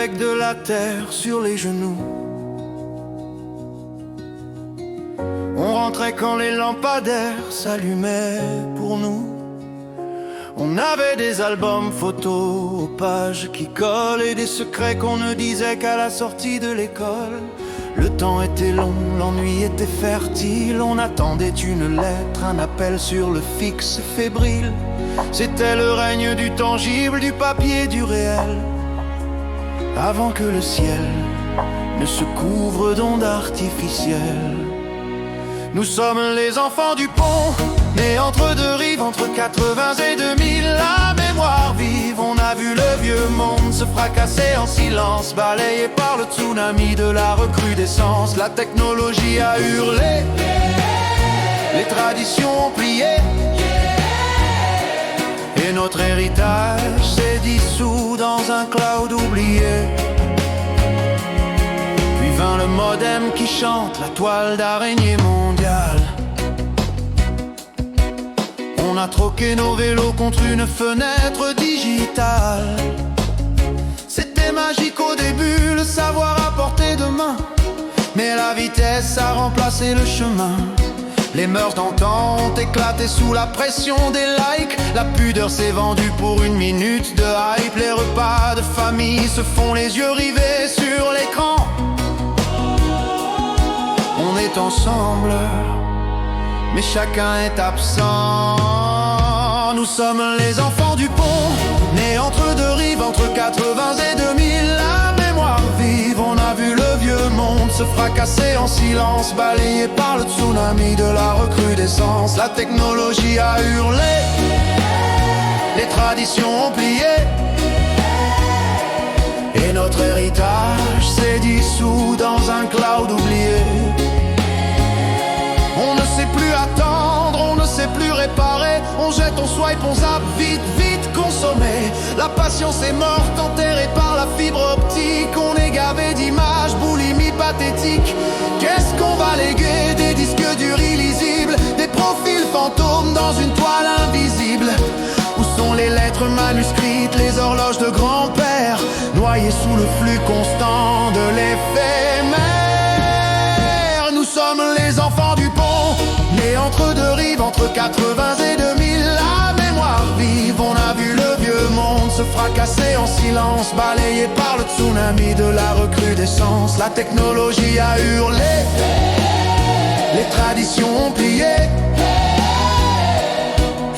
avec de la terre sur les genoux. On rentrait quand les lampadaires s'allumaient pour nous. On avait des albums photos aux pages qui collent et des secrets qu'on ne disait qu'à la sortie de l'école. Le temps était long, l'ennui était fertile. On attendait une lettre, un appel sur le fixe fébrile. C'était le règne du tangible, du papier, du réel. Avant que le ciel ne se couvre d'ondes artificielles. Nous sommes les enfants du pont, nés entre deux rives, entre 80 et 2000. La mémoire vive, on a vu le vieux monde se fracasser en silence, balayé par le tsunami de la recrudescence. La technologie a hurlé, les traditions ont plié, et notre héritage s'est dissous dans un cloud oublié. Puis vint le modem qui chante la toile d'araignée mondiale. On a troqué nos vélos contre une fenêtre digitale. C'était magique au début, le savoir à portée de main, mais la vitesse a remplacé le chemin. Les mœurs d'antan ont éclaté sous la pression des likes. La pudeur s'est vendue pour une minute de hype. Les repas de famille se font les yeux rivés sur l'écran. On est ensemble, mais chacun est absent. Nous sommes les enfants du pont, nés entre deux rives, entre 80 et 2000. La mémoire vive, on a vu le vieux monde se fracasser en silence, balayé par le tsunami de la recrudescence. La technologie a hurlé, les traditions ont plié, et notre héritage s'est dissous dans un cloud oublié. On ne sait plus attendre, on ne sait plus réparer. On jette, on swipe, on zappe, vite, vite consommé. La patience est morte, enterrée par la fibre optique. On est gavé d'images, boulimie pathétique. Qu'est-ce qu'on va léguer? Des disques durs illisibles, des profils fantômes dans une toile invisible. Où sont les lettres manuscrites, les horloges de grand-père, noyées sous le flux constant de l'éphémère? Nous sommes les enfants du pont, nés entre deux rives, entre 80 et 2000. La mémoire vive, on a vu le vieux monde se fracasser en silence, balayé par le tsunami de la recrudescence. La technologie a hurlé, les traditions ont plié,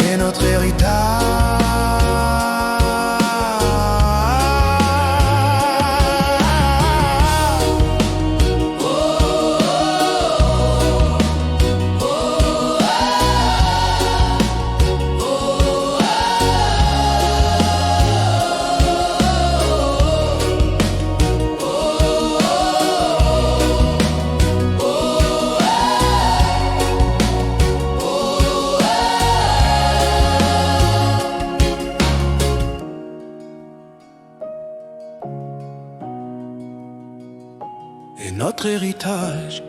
et notre héritage et notre héritage